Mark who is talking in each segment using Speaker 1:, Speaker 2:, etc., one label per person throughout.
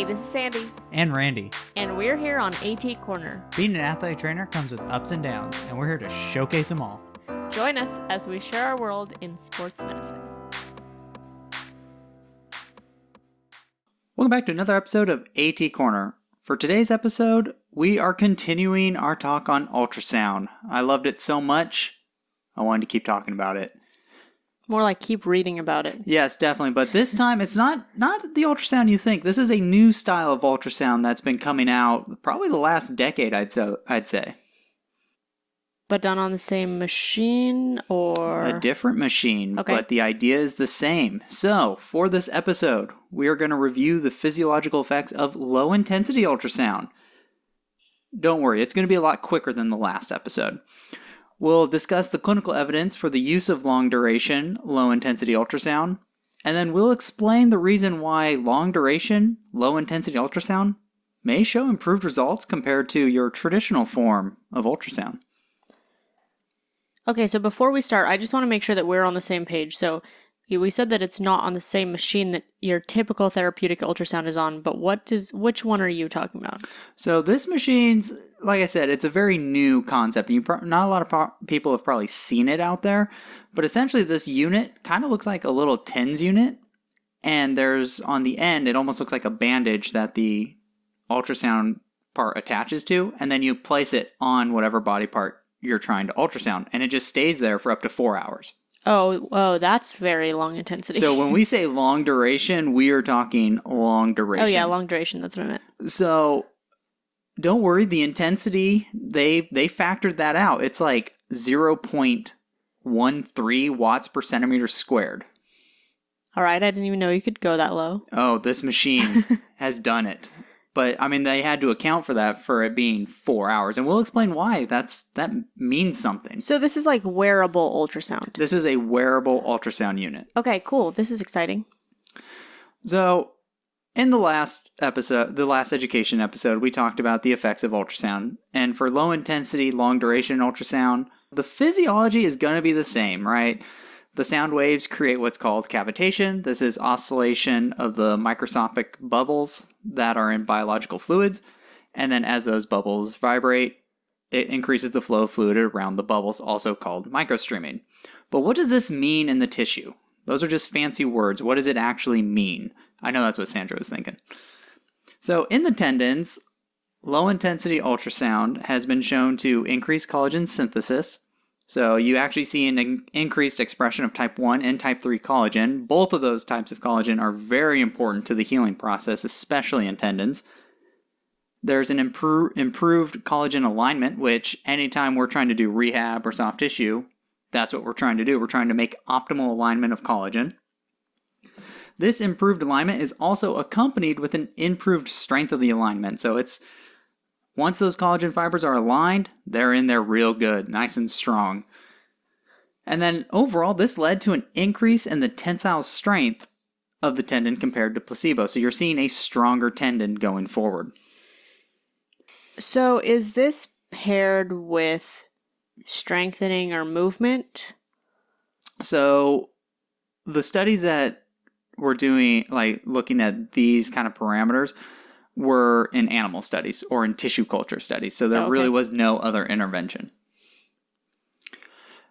Speaker 1: Hey, this is Sandy,
Speaker 2: And Randy.
Speaker 1: and we're here on AT Corner.
Speaker 2: Being an athletic trainer comes with ups and downs, and we're here to showcase them all.
Speaker 1: Join us as we share our world in sports medicine.
Speaker 2: Welcome back to another episode of AT Corner. For today's episode, we are continuing our talk on ultrasound. I loved it so much, I wanted to keep talking about it.
Speaker 1: More like keep reading about it.
Speaker 2: Yes, definitely. But this time, it's not the ultrasound you think. This is a new style of ultrasound that's been coming out probably the last decade, I'd say.
Speaker 1: But done on the same machine or?
Speaker 2: A different machine,
Speaker 1: Okay.
Speaker 2: But the idea is the same. So, for this episode, we are going to review the physiological effects of low-intensity ultrasound. Don't worry, it's going to be a lot quicker than the last episode. We'll discuss the clinical evidence for the use of long-duration, low-intensity ultrasound, and then we'll explain the reason why long-duration, low-intensity ultrasound may show improved results compared to your traditional form of ultrasound.
Speaker 1: Okay, so before we start, I just want to make sure that we're on the same page. So we said that it's not on the same machine that your typical therapeutic ultrasound is on, but which one are you talking about?
Speaker 2: So this machine's, like I said, it's a very new concept. Not a lot of people have probably seen it out there, but essentially this unit kind of looks like a little TENS unit, and there's on the end, it almost looks like a bandage that the ultrasound part attaches to, and then you place it on whatever body part you're trying to ultrasound, and it just stays there for up to 4 hours.
Speaker 1: Oh, that's very long intensity.
Speaker 2: So when we say long duration, we are talking long duration.
Speaker 1: Oh yeah, long duration, that's what I meant.
Speaker 2: So don't worry, the intensity, they factored that out. It's like 0.13 watts per centimeter squared.
Speaker 1: All right, I didn't even know you could go that low.
Speaker 2: Oh, this machine has done it. But, I mean, they had to account for that for it being 4 hours. And we'll explain why that means something.
Speaker 1: So this is like wearable ultrasound.
Speaker 2: This is a wearable ultrasound unit.
Speaker 1: Okay, cool. This is exciting.
Speaker 2: So, in the last education episode, we talked about the effects of ultrasound. And for low intensity, long duration ultrasound, the physiology is going to be the same, right? The sound waves create what's called cavitation. This is oscillation of the microscopic bubbles that are in biological fluids. And then as those bubbles vibrate, it increases the flow of fluid around the bubbles, also called microstreaming. But what does this mean in the tissue? Those are just fancy words. What does it actually mean? I know that's what Sandra was thinking. So in the tendons, low-intensity ultrasound has been shown to increase collagen synthesis. So you actually see an increased expression of type 1 and type 3 collagen. Both of those types of collagen are very important to the healing process, especially in tendons. There's an improved collagen alignment, which anytime we're trying to do rehab or soft tissue, that's what we're trying to do. We're trying to make optimal alignment of collagen. This improved alignment is also accompanied with an improved strength of the alignment. So it's once those collagen fibers are aligned, they're in there real good, nice and strong. And then overall, this led to an increase in the tensile strength of the tendon compared to placebo. So you're seeing a stronger tendon going forward.
Speaker 1: So is this paired with strengthening or movement?
Speaker 2: So the studies that we're doing, like looking at these kind of parameters, were in animal studies or in tissue culture studies. So there really was no other intervention.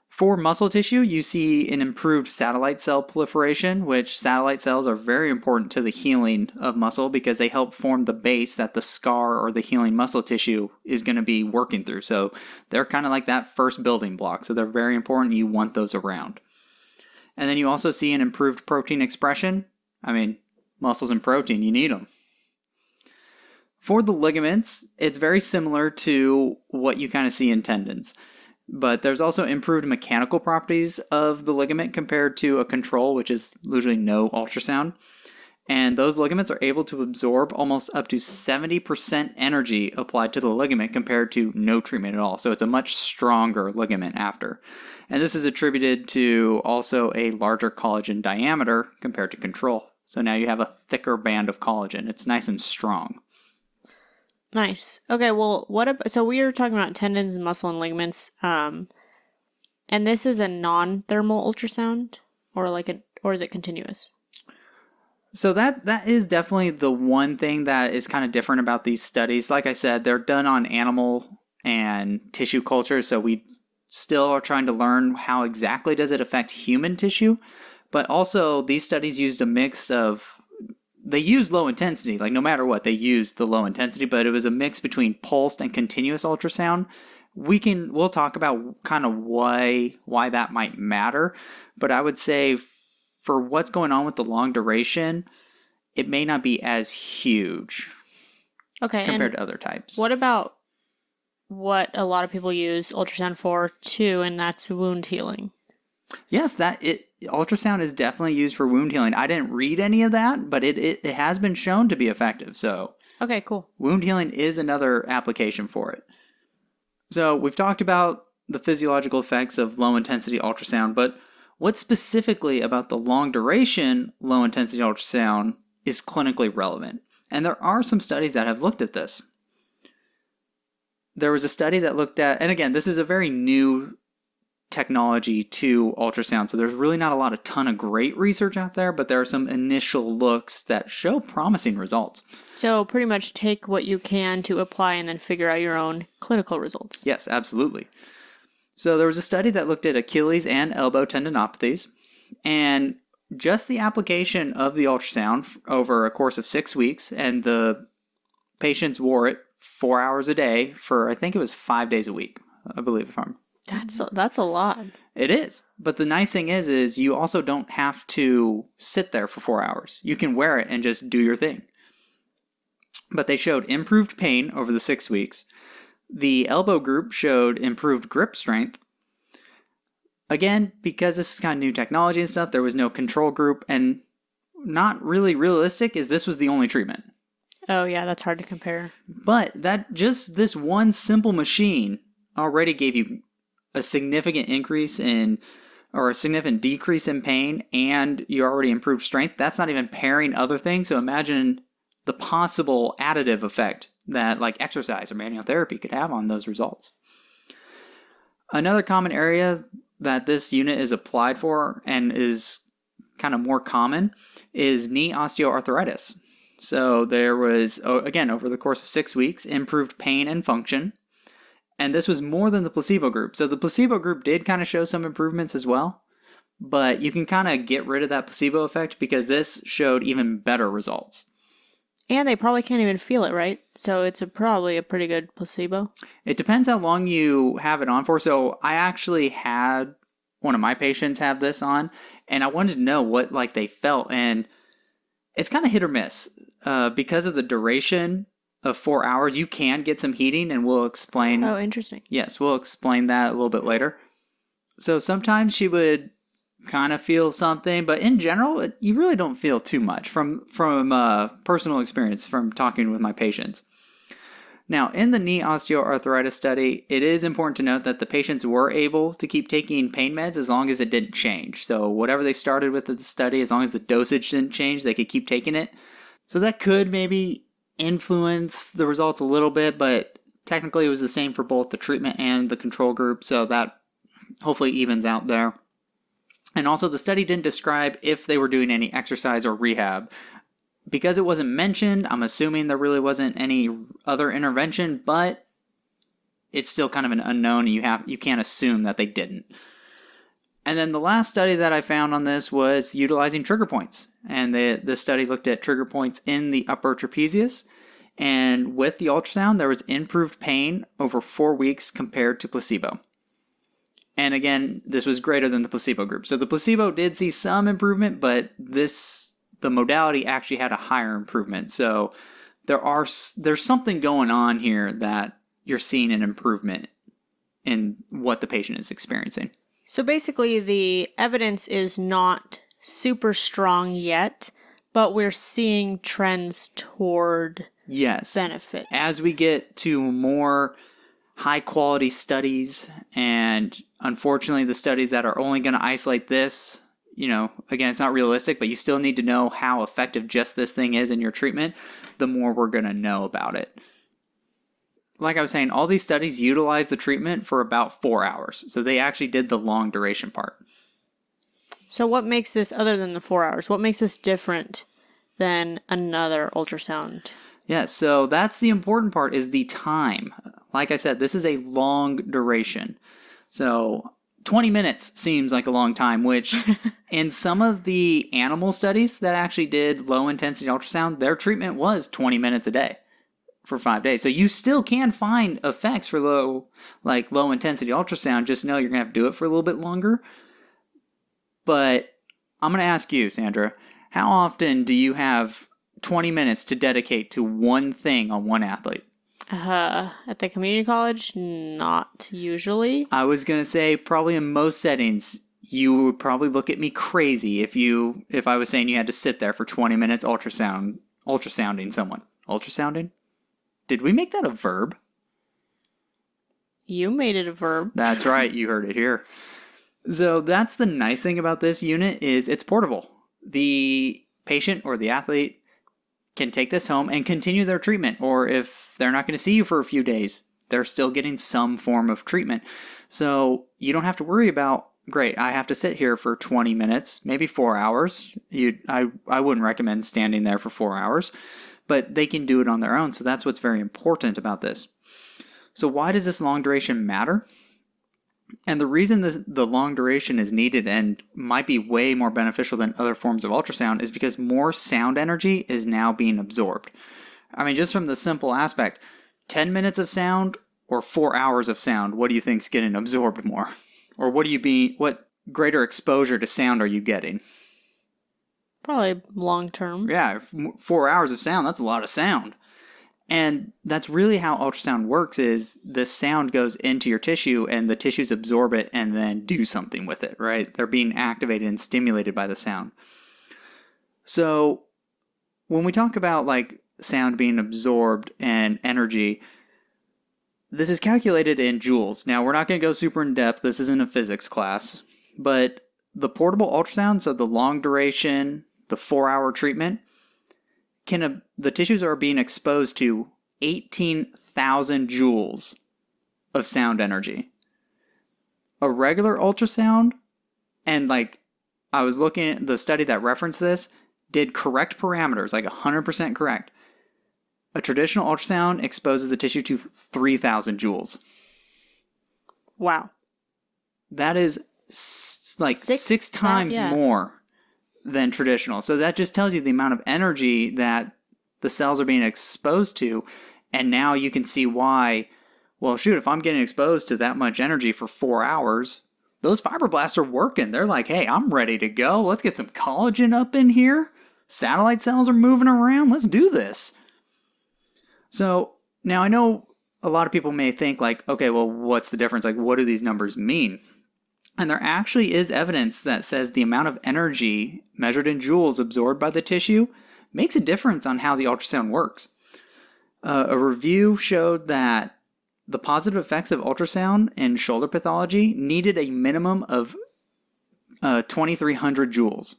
Speaker 2: For muscle tissue, you see an improved satellite cell proliferation, which satellite cells are very important to the healing of muscle because they help form the base that the scar or the healing muscle tissue is going to be working through. So they're kind of like that first building block. So they're very important. You want those around. And then you also see an improved protein expression. I mean, muscles and protein, you need them. For the ligaments, it's very similar to what you kind of see in tendons. But there's also improved mechanical properties of the ligament compared to a control, which is usually no ultrasound. And those ligaments are able to absorb almost up to 70% energy applied to the ligament compared to no treatment at all. So it's a much stronger ligament after. And this is attributed to also a larger collagen diameter compared to control. So now you have a thicker band of collagen. It's nice and strong.
Speaker 1: Nice. Okay, well, so we are talking about tendons, muscle, and ligaments. And this is a non-thermal ultrasound, or is it continuous?
Speaker 2: So that is definitely the one thing that is kind of different about these studies. Like I said, they're done on animal and tissue culture, so we still are trying to learn how exactly does it affect human tissue. But also, these studies used a mix of, they used low intensity, like no matter what, they used the low intensity, but it was a mix between pulsed and continuous ultrasound. We'll talk about kind of why that might matter, but I would say for what's going on with the long duration, it may not be as huge compared to other types.
Speaker 1: What about what a lot of people use ultrasound for too, and that's wound healing?
Speaker 2: Yes, ultrasound is definitely used for wound healing. I didn't read any of that, but it has been shown to be effective. So
Speaker 1: okay, cool.
Speaker 2: Wound healing is another application for it. So we've talked about the physiological effects of low intensity ultrasound, but what specifically about the long duration low intensity ultrasound is clinically relevant? And there are some studies that have looked at this. There was a study that looked at, and again, this is a very new technology to ultrasound, so there's really not a ton of great research out there, but there are some initial looks that show promising results.
Speaker 1: So pretty much take what you can to apply and then figure out your own clinical results.
Speaker 2: Yes, absolutely. So there was a study that looked at Achilles and elbow tendinopathies, and just the application of the ultrasound over a course of 6 weeks, and the patients wore it 4 hours a day for, I think it was 5 days a week, I believe, if I'm...
Speaker 1: That's a lot.
Speaker 2: It is. But the nice thing is you also don't have to sit there for 4 hours. You can wear it and just do your thing. But they showed improved pain over the 6 weeks. The elbow group showed improved grip strength. Again, because this is kind of new technology and stuff, there was no control group, and not really realistic is this was the only treatment.
Speaker 1: Oh yeah, that's hard to compare.
Speaker 2: But this one simple machine already gave you a significant increase or a significant decrease in pain, and you already improved strength. That's not even pairing other things. So imagine the possible additive effect that like exercise or manual therapy could have on those results. Another common area that this unit is applied for and is kind of more common is knee osteoarthritis. So there was, again, over the course of 6 weeks, improved pain and function. And this was more than the placebo group. So the placebo group did kind of show some improvements as well. But you can kind of get rid of that placebo effect because this showed even better results.
Speaker 1: And they probably can't even feel it, right? So it's probably a pretty good placebo.
Speaker 2: It depends how long you have it on for. So I actually had one of my patients have this on, and I wanted to know what like they felt. And it's kind of hit or miss. Because of the duration of 4 hours, you can get some heating, and we'll explain.
Speaker 1: Oh, interesting.
Speaker 2: Yes, we'll explain that a little bit later. So sometimes she would kind of feel something, but in general, you really don't feel too much from personal experience from talking with my patients. Now, in the knee osteoarthritis study, it is important to note that the patients were able to keep taking pain meds as long as it didn't change. So whatever they started with the study, as long as the dosage didn't change, they could keep taking it. So that could maybe influence the results a little bit, but technically it was the same for both the treatment and the control group, so that hopefully evens out there. And also the study didn't describe if they were doing any exercise or rehab. Because it wasn't mentioned, I'm assuming there really wasn't any other intervention, but it's still kind of an unknown, and you can't assume that they didn't. And then the last study that I found on this was utilizing trigger points. And the study looked at trigger points in the upper trapezius. And with the ultrasound, there was improved pain over 4 weeks compared to placebo. And again, this was greater than the placebo group. So the placebo did see some improvement, but the modality actually had a higher improvement. So there's something going on here that you're seeing an improvement in what the patient is experiencing.
Speaker 1: So basically, the evidence is not super strong yet, but we're seeing trends toward benefits.
Speaker 2: As we get to more high quality studies, and unfortunately the studies that are only going to isolate this, again, it's not realistic, but you still need to know how effective just this thing is in your treatment, the more we're going to know about it. Like I was saying, all these studies utilize the treatment for about 4 hours. So they actually did the long duration part.
Speaker 1: So what makes this, other than the 4 hours, what makes this different than another ultrasound?
Speaker 2: Yeah, so that's the important part is the time. Like I said, this is a long duration. So 20 minutes seems like a long time, which in some of the animal studies that actually did low intensity ultrasound, their treatment was 20 minutes a day for 5 days. So you still can find effects for low intensity ultrasound. Just know you're going to have to do it for a little bit longer. But I'm going to ask you, Sandra, how often do you have 20 minutes to dedicate to one thing on one athlete?
Speaker 1: At the community college, not usually.
Speaker 2: I was going to say probably in most settings, you would probably look at me crazy if I was saying you had to sit there for 20 minutes ultrasounding someone. Ultrasounding? Did we make that a verb?
Speaker 1: You made it a verb.
Speaker 2: That's right. You heard it here. So that's the nice thing about this unit is it's portable. The patient or the athlete can take this home and continue their treatment. Or if they're not going to see you for a few days, they're still getting some form of treatment. So you don't have to worry about, great, I have to sit here for 20 minutes, maybe 4 hours. I wouldn't recommend standing there for 4 hours, but they can do it on their own. So that's what's very important about this. So why does this long duration matter? And the reason the long duration is needed and might be way more beneficial than other forms of ultrasound is because more sound energy is now being absorbed. I mean, just from the simple aspect, 10 minutes of sound or 4 hours of sound, what do you think's getting absorbed more? Or what greater exposure to sound are you getting?
Speaker 1: Probably long term.
Speaker 2: Yeah, 4 hours of sound, that's a lot of sound. And that's really how ultrasound works is the sound goes into your tissue and the tissues absorb it and then do something with it, right? They're being activated and stimulated by the sound. So when we talk about like sound being absorbed and energy, this is calculated in joules. Now, we're not going to go super in depth. This isn't a physics class. But the portable ultrasound, so the long duration, the 4-hour treatment, the tissues are being exposed to 18,000 joules of sound energy. A regular ultrasound, and like I was looking at the study that referenced this, did correct parameters, like 100% correct. A traditional ultrasound exposes the tissue to 3,000 joules.
Speaker 1: Wow.
Speaker 2: That is six times more than traditional. So that just tells you the amount of energy that the cells are being exposed to. And now you can see why, well, shoot, if I'm getting exposed to that much energy for 4 hours, those fibroblasts are working. They're like, hey, I'm ready to go. Let's get some collagen up in here. Satellite cells are moving around. Let's do this. So now I know a lot of people may think like, okay, well, what's the difference? Like, what do these numbers mean? And there actually is evidence that says the amount of energy measured in joules absorbed by the tissue makes a difference on how the ultrasound works. A review showed that the positive effects of ultrasound in shoulder pathology needed a minimum of 2,300 joules.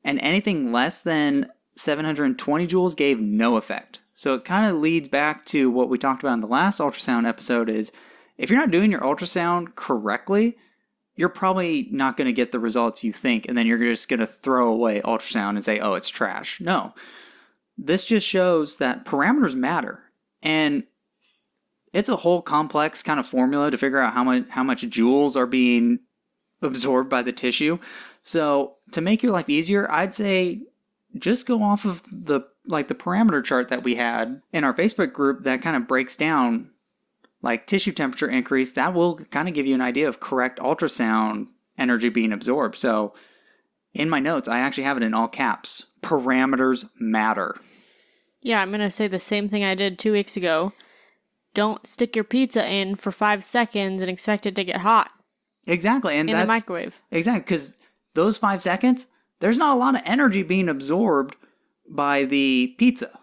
Speaker 2: And anything less than 720 joules gave no effect. So it kind of leads back to what we talked about in the last ultrasound episode is if you're not doing your ultrasound correctly, you're probably not going to get the results you think, and then you're just going to throw away ultrasound and say, oh, it's trash. No. This just shows that parameters matter. And it's a whole complex kind of formula to figure out how much joules are being absorbed by the tissue. So to make your life easier, I'd say just go off of the parameter chart that we had in our Facebook group that kind of breaks down like tissue temperature increase. That will kind of give you an idea of correct ultrasound energy being absorbed. So in my notes, I actually have it in all caps. Parameters matter.
Speaker 1: Yeah, I'm going to say the same thing I did 2 weeks ago. Don't stick your pizza in for 5 seconds and expect it to get hot.
Speaker 2: Exactly. And
Speaker 1: in the microwave.
Speaker 2: Exactly. Because those 5 seconds, there's not a lot of energy being absorbed by the pizza.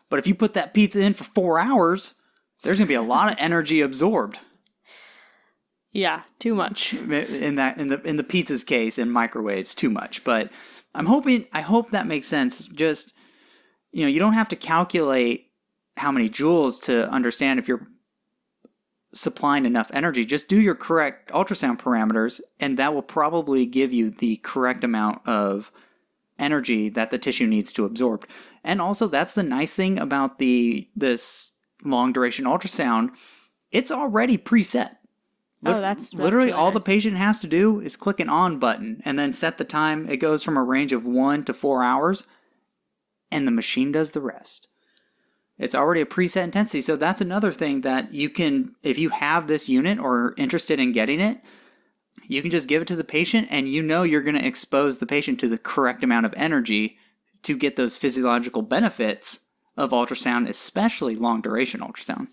Speaker 2: But if you put that pizza in for 4 hours, there's going to be a lot of energy absorbed.
Speaker 1: Yeah, too much.
Speaker 2: In the pizza's case, in microwaves, too much. But I hope that makes sense. Just, you don't have to calculate how many joules to understand if you're supplying enough energy. Just do your correct ultrasound parameters, and that will probably give you the correct amount of energy that the tissue needs to absorb. And also, that's the nice thing about this long duration ultrasound. It's already preset.
Speaker 1: That's
Speaker 2: literally
Speaker 1: really
Speaker 2: all the
Speaker 1: nice.
Speaker 2: patient has to do is click an on button and then set the time. It goes from a range of 1 to 4 hours, and the machine does the rest. It's already a preset intensity. So that's another thing that you can, if you have this unit or are interested in getting it, you can just give it to the patient, and you know you're going to expose the patient to the correct amount of energy to get those physiological benefits of ultrasound, especially long duration ultrasound.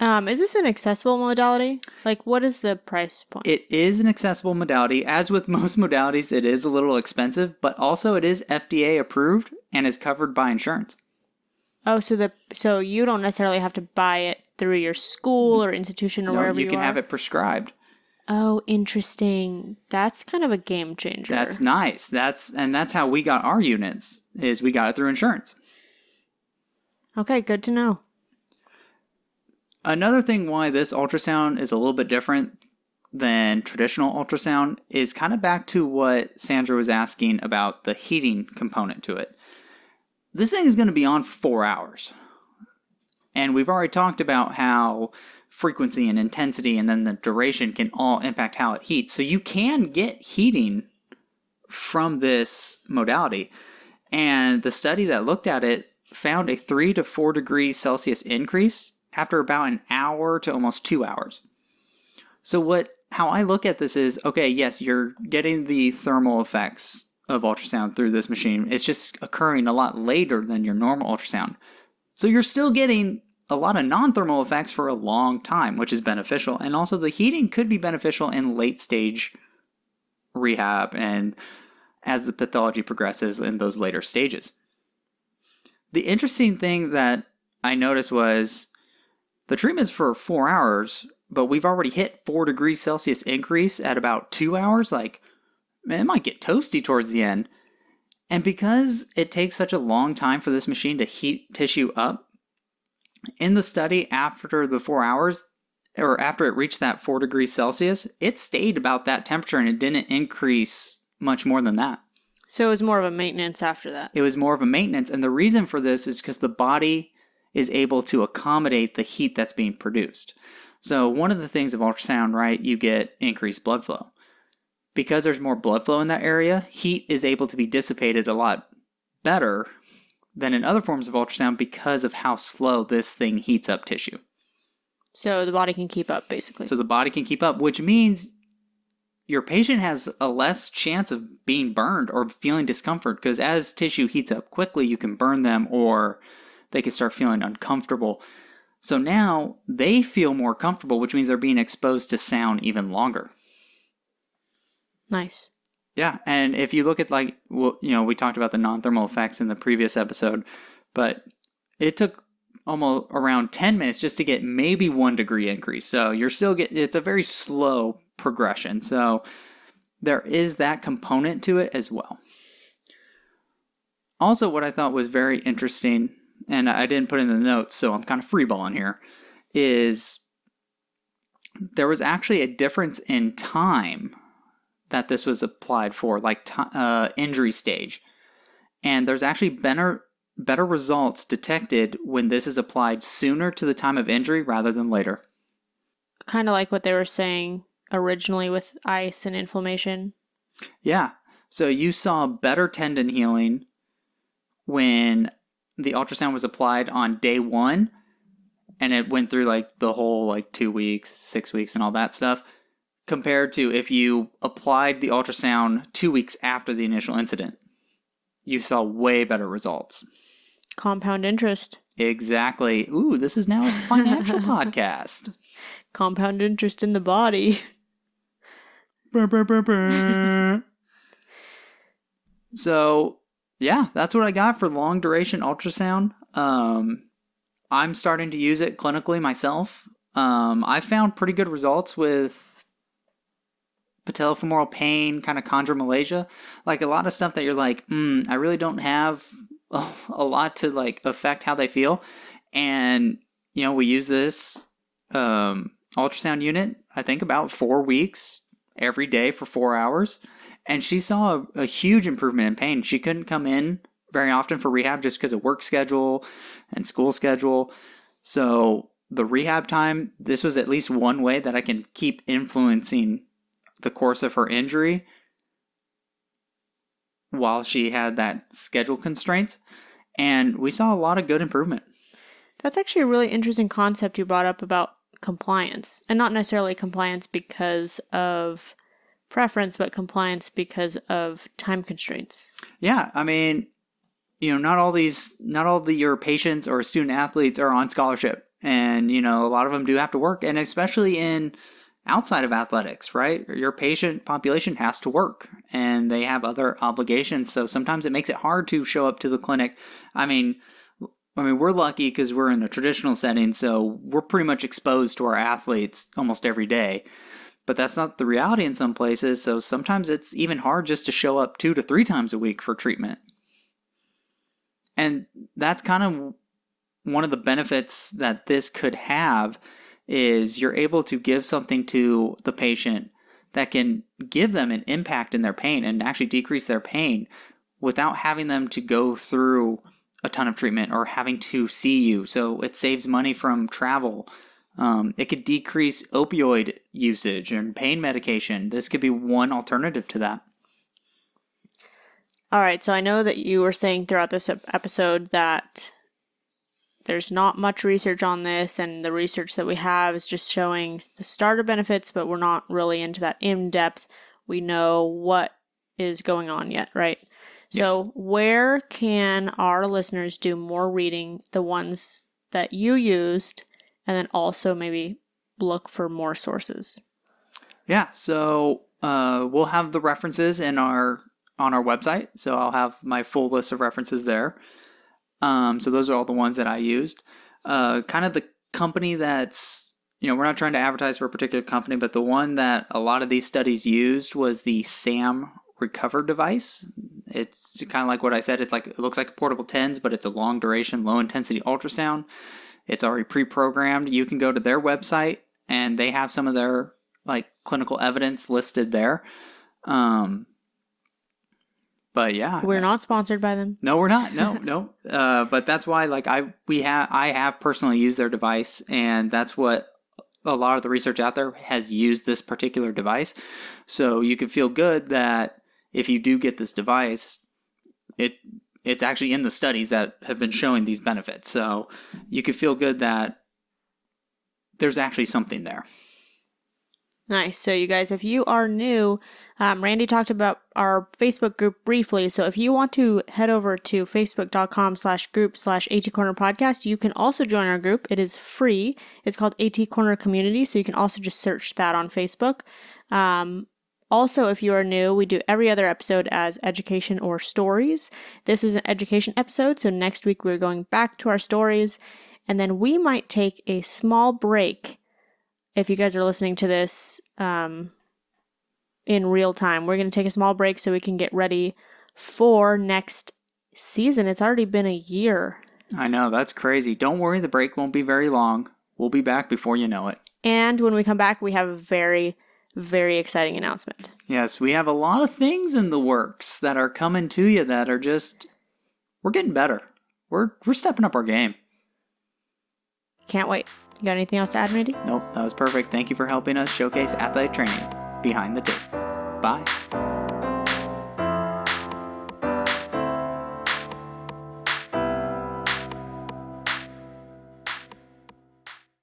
Speaker 1: Is this an accessible modality? Like, what is the price point?
Speaker 2: It is an accessible modality. As with most modalities, it is a little expensive, but also it is FDA approved and is covered by insurance.
Speaker 1: Oh, so you don't necessarily have to buy it through your school or institution or wherever
Speaker 2: you can
Speaker 1: are?
Speaker 2: have it prescribed.
Speaker 1: Oh, interesting. That's kind of a game changer.
Speaker 2: That's nice. That's how we got our units, is we got it through insurance.
Speaker 1: Okay, good to know.
Speaker 2: Another thing why this ultrasound is a little bit different than traditional ultrasound is kind of back to what Sandra was asking about the heating component to it. This thing is going to be on for 4 hours. And we've already talked about how frequency and intensity and then the duration can all impact how it heats. So you can get heating from this modality. And the study that looked at it found a 3 to 4 degrees Celsius increase after about an hour to almost 2 hours. So how I look at this is, okay, yes, you're getting the thermal effects of ultrasound through this machine. It's just occurring a lot later than your normal ultrasound. So you're still getting a lot of non-thermal effects for a long time, which is beneficial. And also the heating could be beneficial in late stage rehab and as the pathology progresses in those later stages. The interesting thing that I noticed was the treatment's for 4 hours, but we've already hit 4 degrees Celsius increase at about 2 hours. Like, man, it might get toasty towards the end. And because it takes such a long time for this machine to heat tissue up, in the study after the 4 hours, or after it reached that 4 degrees Celsius, it stayed about that temperature and it didn't increase much more than that.
Speaker 1: So it was more of a maintenance after that.
Speaker 2: It was more of a maintenance. And the reason for this is because the body is able to accommodate the heat that's being produced. So one of the things of ultrasound, right, you get increased blood flow. Because there's more blood flow in that area, heat is able to be dissipated a lot better than in other forms of ultrasound because of how slow this thing heats up tissue.
Speaker 1: So the body can keep up, basically.
Speaker 2: So the body can keep up, which means your patient has a less chance of being burned or feeling discomfort, because as tissue heats up quickly, you can burn them or they can start feeling uncomfortable. So now they feel more comfortable, which means they're being exposed to sound even longer.
Speaker 1: Nice.
Speaker 2: Yeah, and if you look at we talked about the non-thermal effects in the previous episode, but it took almost around 10 minutes just to get maybe 1 degree increase. So you're still it's a very slow progression. So there is that component to it as well. Also, what I thought was very interesting, and I didn't put in the notes, so I'm kind of freeballing here, is there was actually a difference in time that this was applied for, like injury stage. And there's actually better results detected when this is applied sooner to the time of injury rather than later.
Speaker 1: Kind of like what they were saying originally with ice and inflammation.
Speaker 2: Yeah. So you saw better tendon healing when the ultrasound was applied on day 1, and it went through like the whole like 2 weeks, 6 weeks, and all that stuff, compared to if you applied the ultrasound 2 weeks after the initial incident. You saw way better results.
Speaker 1: Compound interest.
Speaker 2: Exactly. Ooh, this is now a financial podcast.
Speaker 1: Compound interest in the body.
Speaker 2: So, yeah, that's what I got for long duration ultrasound. I'm starting to use it clinically myself. I found pretty good results with patellofemoral pain, kind of chondromalacia, like a lot of stuff that you're like, I really don't have a lot to like affect how they feel. And, we use this ultrasound unit, I think about 4 weeks every day for 4 hours. And she saw a huge improvement in pain. She couldn't come in very often for rehab just because of work schedule and school schedule. So the rehab time, this was at least one way that I can keep influencing the course of her injury while she had that schedule constraints. And we saw a lot of good improvement.
Speaker 1: That's actually a really interesting concept you brought up about compliance. And not necessarily compliance because of preference, but compliance because of time constraints.
Speaker 2: Yeah, I mean, not all your patients or student athletes are on scholarship. And, a lot of them do have to work. And especially in outside of athletics, right? Your patient population has to work and they have other obligations. So sometimes it makes it hard to show up to the clinic. I mean, we're lucky because we're in a traditional setting, so we're pretty much exposed to our athletes almost every day. But that's not the reality in some places, so sometimes it's even hard just to show up 2 to 3 times a week for treatment. And that's kind of one of the benefits that this could have is you're able to give something to the patient that can give them an impact in their pain and actually decrease their pain without having them to go through a ton of treatment or having to see you. So it saves money from travel. It could decrease opioid usage and pain medication. This could be one alternative to that.
Speaker 1: All right, so I know that you were saying throughout this episode that there's not much research on this, and the research that we have is just showing the starter benefits, but we're not really into that in depth. We know what is going on yet, right?
Speaker 2: Yes.
Speaker 1: So where can our listeners do more reading, the ones that you used, and then also maybe look for more sources?
Speaker 2: Yeah, so we'll have the references on our website. So I'll have my full list of references there. So those are all the ones that I used. Kind of the company that's, we're not trying to advertise for a particular company, but the one that a lot of these studies used was the SAM Recover device. It's kind of like what I said. It looks like a portable TENS, but it's a long duration, low intensity ultrasound. It's already pre-programmed. You can go to their website and they have some of their clinical evidence listed there. But yeah,
Speaker 1: we're not sponsored by them.
Speaker 2: No, we're not. No. But that's why I have personally used their device, and that's what a lot of the research out there has used this particular device. So you can feel good that if you do get this device, it's actually in the studies that have been showing these benefits. So you can feel good that there's actually something there.
Speaker 1: Nice. So you guys, if you are new, Randy talked about our Facebook group briefly. So if you want to head over to facebook.com/group/AT Corner Podcast, you can also join our group. It is free. It's called AT Corner Community. So you can also just search that on Facebook. Also, if you are new, we do every other episode as education or stories. This was an education episode. So next week we're going back to our stories, and then we might take a small break. If you guys are listening to this in real time, we're going to take a small break so we can get ready for next season. It's already been a year.
Speaker 2: I know, that's crazy. Don't worry, the break won't be very long. We'll be back before you know it.
Speaker 1: And when we come back, we have a very, very exciting announcement.
Speaker 2: Yes, we have a lot of things in the works that are coming to you that are just, we're getting better. We're stepping up our game.
Speaker 1: Can't wait. You got anything else to add, Randy?
Speaker 2: Nope, that was perfect. Thank you for helping us showcase athletic training behind the tape. Bye.